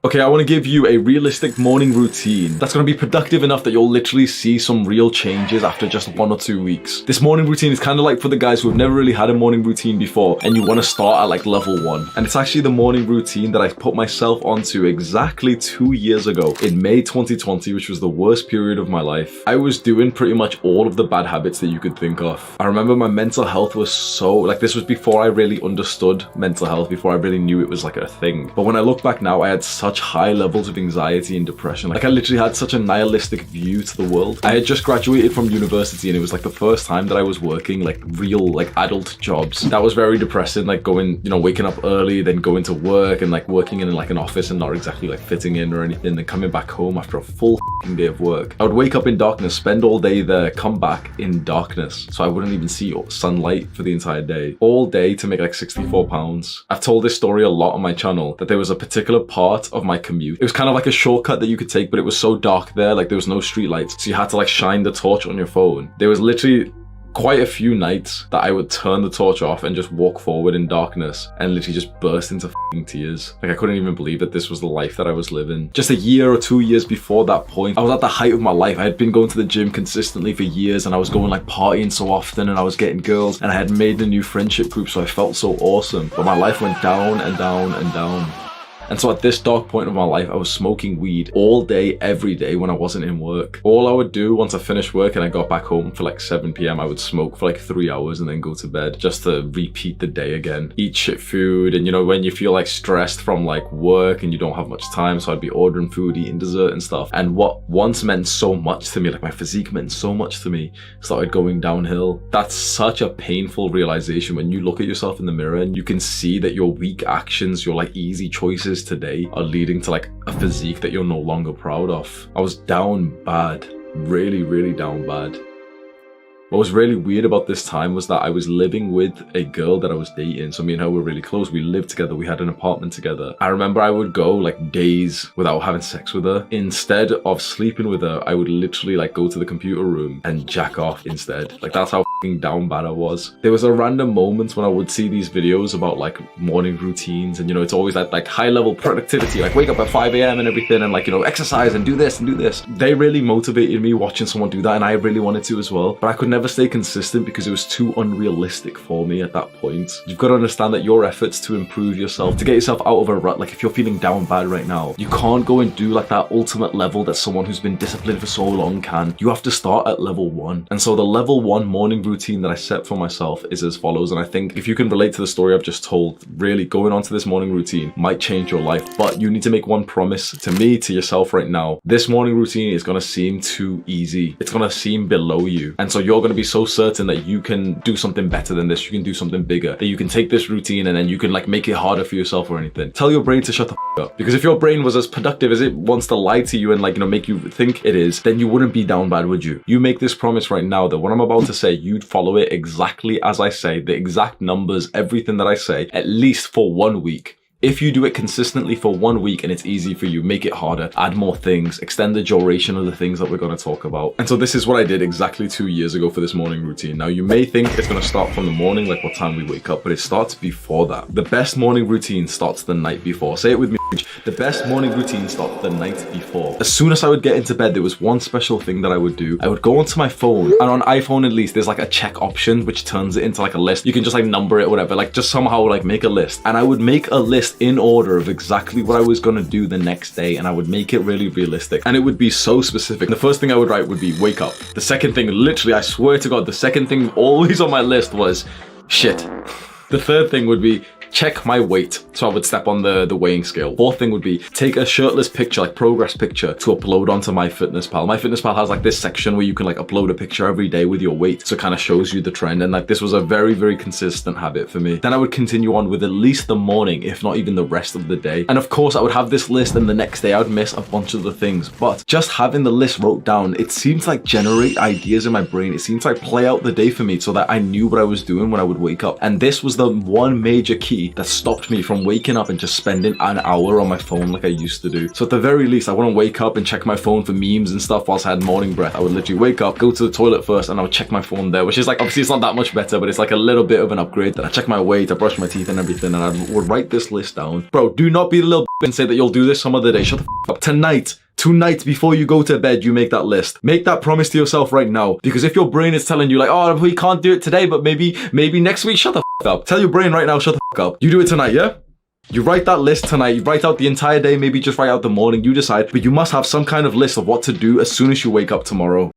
Okay, I want to give you a realistic morning routine that's going to be productive enough that you'll literally see some real changes after just 1 or 2 weeks. This morning routine is kind of like for the guys who have never really had a morning routine before and you want to start at like level 1. And it's actually the morning routine that I put myself onto exactly 2 years ago in May 2020, which was the worst period of my life. I was doing pretty much all of the bad habits that you could think of. I remember my mental health was so, like, this was before I really understood mental health, before I really knew it was like a thing. But when I look back now, I had such high levels of anxiety and depression. Like, I literally had such a nihilistic view to the world. I had just graduated from university and it was like the first time that I was working like real like adult jobs. That was very depressing, like going, you know, waking up early, then going to work and like working in like an office and not exactly like fitting in or anything, then coming back home after a full day of work. I would wake up in darkness, spend all day there, come back in darkness, so I wouldn't even see sunlight for the entire day. All day to make like 64 pounds. I've told this story a lot on my channel, that there was a particular part of my commute. It was kind of like a shortcut that you could take, but it was so dark there, like there was no street lights, so you had to like shine the torch on your phone. There was literally quite a few nights that I would turn the torch off and just walk forward in darkness and literally just burst into f***ing tears. Like, I couldn't even believe that this was the life that I was living. Just a year or 2 years before that point, I was at the height of my life. I had been going to the gym consistently for years and I was going like partying so often and I was getting girls and I had made a new friendship group, so I felt so awesome. But my life went down and down and down. And so at this dark point of my life, I was smoking weed all day, every day when I wasn't in work. All I would do once I finished work and I got back home for like 7 p.m, I would smoke for like 3 hours and then go to bed just to repeat the day again. Eat shit food, and you know, when you feel like stressed from like work and you don't have much time, so I'd be ordering food, eating dessert and stuff. And what once meant so much to me, like my physique meant so much to me, started going downhill. That's such a painful realization when you look at yourself in the mirror and you can see that your weak actions, your like easy choices today are leading to like a physique that you're no longer proud of. I was down bad, really down bad. What was really weird about this time was that I was living with a girl that I was dating. So me and her were really close. We lived together. We had an apartment together. I remember I would go like days without having sex with her. Instead of sleeping with her, I would literally like go to the computer room and jack off instead. Like, that's how f***ing down bad I was. There was a random moments when I would see these videos about like morning routines, and you know, it's always like high level productivity, like wake up at 5 a.m. and everything, and like, you know, exercise and do this and do this. They really motivated me watching someone do that, and I really wanted to as well. But I could never stay consistent because it was too unrealistic for me at that point. You've got to understand that your efforts to improve yourself, to get yourself out of a rut, like if you're feeling down bad right now, you can't go and do like that ultimate level that someone who's been disciplined for so long can. You have to start at level 1. And so the level 1 morning routine that I set for myself is as follows. And I think if you can relate to the story I've just told, really going on to this morning routine might change your life. But you need to make one promise to me, to yourself right now. This morning routine is going to seem too easy. It's going to seem below you. And so you're going to be so certain that you can do something better than this, you can do something bigger, that you can take this routine and then you can like make it harder for yourself or anything. Tell your brain to shut the f up. Because if your brain was as productive as it wants to lie to you and like, you know, make you think it is, then you wouldn't be down bad, would you? You make this promise right now that what I'm about to say, you'd follow it exactly as I say, the exact numbers, everything that I say, at least for 1 week. If you do it consistently for 1 week and it's easy for you, make it harder, add more things, extend the duration of the things that we're going to talk about. And so this is what I did exactly 2 years ago for this morning routine. Now, you may think it's going to start from the morning, like what time we wake up, but it starts before that. The best morning routine starts the night before. Say it with me. The best morning routine starts the night before. As soon as I would get into bed, there was one special thing that I would do. I would go onto my phone, and on iPhone at least, there's like a check option which turns it into like a list. You can just like number it, whatever, like just somehow like make a list. And I would make a list in order of exactly what I was gonna do the next day, and I would make it really realistic. And it would be so specific. The first thing I would write would be wake up. The second thing, literally, I swear to God, the second thing always on my list was shit. The third thing would be check my weight. So I would step on the weighing scale. Fourth thing would be take a shirtless picture, like progress picture, to upload onto MyFitnessPal. MyFitnessPal has like this section where you can like upload a picture every day with your weight. So it kind of shows you the trend. And like this was a very consistent habit for me. Then I would continue on with at least the morning, if not even the rest of the day. And of course I would have this list, and the next day I would miss a bunch of the things. But just having the list wrote down, it seemed to like generate ideas in my brain. It seemed to like play out the day for me so that I knew what I was doing when I would wake up. And this was the one major key me that stopped me from waking up and just spending an hour on my phone like I used to do. So at the very least, I wouldn't wake up and check my phone for memes and stuff whilst I had morning breath. I would literally wake up, go to the toilet first, and I would check my phone there, which is like, obviously it's not that much better, but it's like a little bit of an upgrade. Then I check my weight, I brush my teeth and everything, and I would write this list down. Bro, do not be a little and say that you'll do this some other day. Shut the up. Tonight, before you go to bed, you make that list. Make that promise to yourself right now. Because if your brain is telling you like, oh, we can't do it today, but maybe next week, shut the up. Tell your brain right now, shut the up. You do it tonight, yeah? You write that list tonight, you write out the entire day, maybe just write out the morning, you decide, but you must have some kind of list of what to do as soon as you wake up tomorrow.